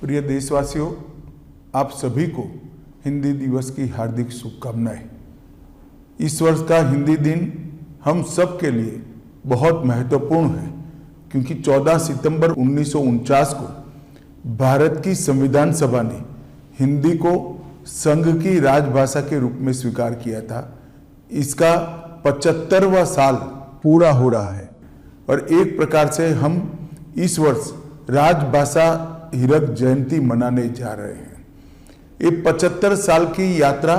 प्रिय देशवासियों, आप सभी को हिंदी दिवस की हार्दिक शुभकामनाएं। इस वर्ष का हिंदी दिन हम सब के लिए बहुत महत्वपूर्ण है क्योंकि 14 सितंबर 1949 को भारत की संविधान सभा ने हिंदी को संघ की राजभाषा के रूप में स्वीकार किया था। इसका 75वां साल पूरा हो रहा है और एक प्रकार से हम इस वर्ष राजभाषा हीरक जयंती मनाने जा रहे हैं। ये 75 साल की यात्रा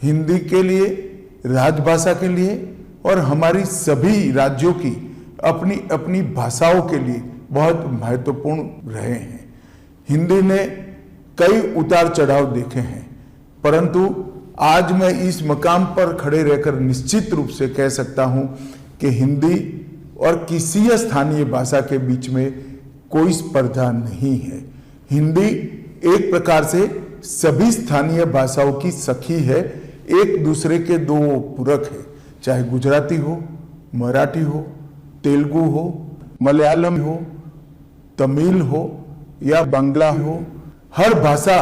हिंदी के लिए, राजभाषा के लिए और हमारी सभी राज्यों की अपनी अपनी भाषाओं के लिए बहुत महत्वपूर्ण रहे हैं। हिंदी ने कई उतार चढ़ाव देखे हैं, परंतु आज मैं इस मकाम पर खड़े रहकर निश्चित रूप से कह सकता हूं कि हिंदी और किसी स्थानीय भाषा के बीच में कोई स्पर्धा नहीं है। हिंदी एक प्रकार से सभी स्थानीय भाषाओं की सखी है, एक दूसरे के दो पूरक है। चाहे गुजराती हो, मराठी हो, तेलुगु हो, मलयालम हो, तमिल हो या बांग्ला हो, हर भाषा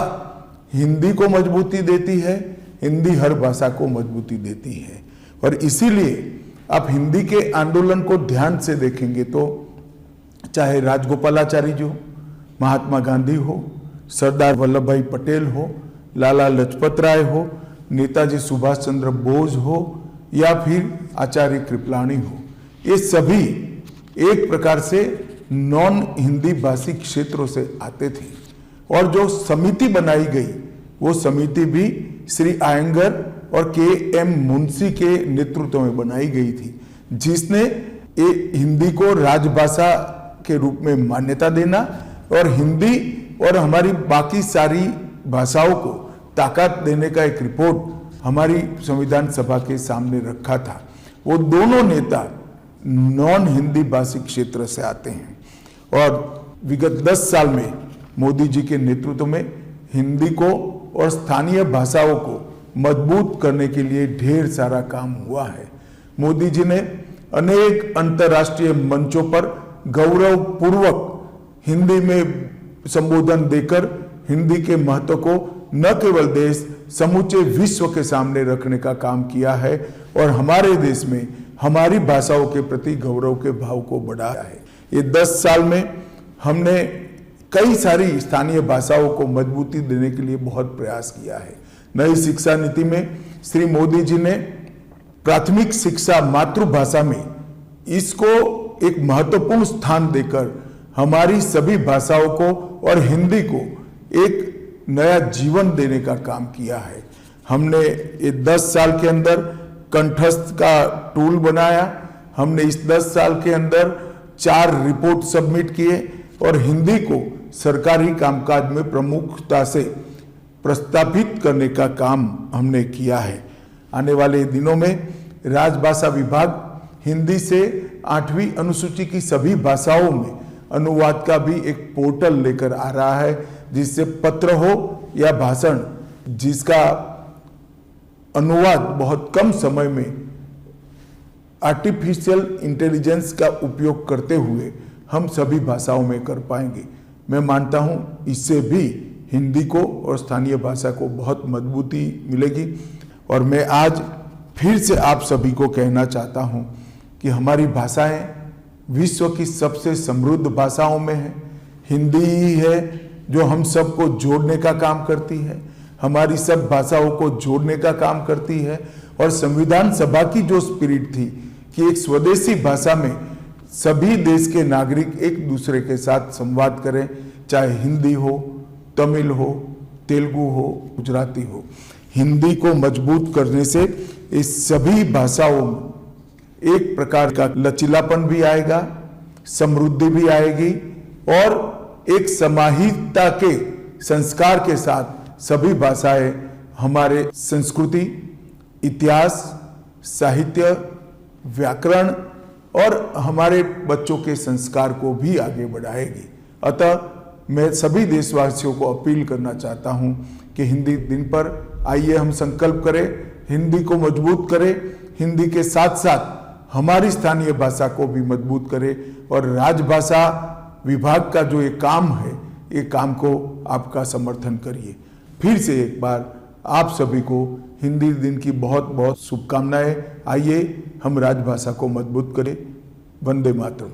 हिंदी को मजबूती देती है, हिंदी हर भाषा को मजबूती देती है। और इसीलिए आप हिंदी के आंदोलन को ध्यान से देखेंगे तो चाहे राजगोपालाचारी जी हो, महात्मा गांधी हो, सरदार वल्लभ भाई पटेल हो, लाला लाजपत राय हो, नेताजी सुभाष चंद्र बोस हो या फिर आचार्य कृपलानी हो, ये सभी एक प्रकार से नॉन हिंदी भाषी क्षेत्रों से आते थे। और जो समिति बनाई गई वो समिति भी श्री आयंगर और के.एम. मुंशी के नेतृत्व में बनाई गई थी, जिसने हिंदी को राजभाषा के रूप में मान्यता देना और हिंदी और हमारी बाकी सारी भाषाओं को ताकत देने का एक रिपोर्ट हमारी संविधान सभा के सामने रखा था। वो दोनों नेता नॉन हिंदी भाषी क्षेत्र से आते हैं और विगत 10 साल में मोदी जी के नेतृत्व में हिंदी को और स्थानीय भाषाओं को मजबूत करने के लिए ढेर सारा काम हुआ है। मोदी जी ने अनेक अंतर्राष्ट्रीय मंचों पर गौरवपूर्वक हिंदी में संबोधन देकर हिंदी के महत्व को न केवल देश, समूचे विश्व के सामने रखने का काम किया है और हमारे देश में हमारी भाषाओं के प्रति गौरव के भाव को बढ़ाया है। ये 10 साल में हमने कई सारी स्थानीय भाषाओं को मजबूती देने के लिए बहुत प्रयास किया है। नई शिक्षा नीति में श्री मोदी जी ने प्राथमिक शिक्षा मातृभाषा में इसको एक महत्वपूर्ण स्थान देकर हमारी सभी भाषाओं को और हिंदी को एक नया जीवन देने का काम किया है। हमने ये 10 साल के अंदर कंठस्थ का टूल बनाया। हमने इस 10 साल के अंदर 4 रिपोर्ट सबमिट किए और हिंदी को सरकारी कामकाज में प्रमुखता से प्रस्तावित करने का काम हमने किया है। आने वाले दिनों में राजभाषा विभाग हिंदी से 8वीं अनुसूची की सभी भाषाओं में अनुवाद का भी एक पोर्टल लेकर आ रहा है, जिससे पत्र हो या भाषण, जिसका अनुवाद बहुत कम समय में आर्टिफिशियल इंटेलिजेंस का उपयोग करते हुए हम सभी भाषाओं में कर पाएंगे। मैं मानता हूं इससे भी हिंदी को और स्थानीय भाषा को बहुत मजबूती मिलेगी। और मैं आज फिर से आप सभी को कहना चाहता हूं कि हमारी भाषाएं विश्व की सबसे समृद्ध भाषाओं में है। हिंदी ही है जो हम सबको जोड़ने का काम करती है, हमारी सब भाषाओं को जोड़ने का काम करती है। और संविधान सभा की जो स्पिरिट थी कि एक स्वदेशी भाषा में सभी देश के नागरिक एक दूसरे के साथ संवाद करें, चाहे हिंदी हो, तमिल हो, तेलुगु हो, गुजराती हो। हिंदी को मजबूत करने से इस सभी भाषाओं में एक प्रकार का लचीलापन भी आएगा, समृद्धि भी आएगी और एक समाहितता के संस्कार के साथ सभी भाषाएं हमारे संस्कृति, इतिहास, साहित्य, व्याकरण और हमारे बच्चों के संस्कार को भी आगे बढ़ाएगी। अतः मैं सभी देशवासियों को अपील करना चाहता हूं कि हिंदी दिन पर आइए हम संकल्प करें, हिंदी को मजबूत करें, हिंदी के साथ साथ हमारी स्थानीय भाषा को भी मजबूत करें और राजभाषा विभाग का जो ये काम है ये काम को आपका समर्थन करिए। फिर से एक बार आप सभी को हिंदी दिन की बहुत बहुत शुभकामनाएं। आइए हम राजभाषा को मजबूत करें। वंदे मातरम।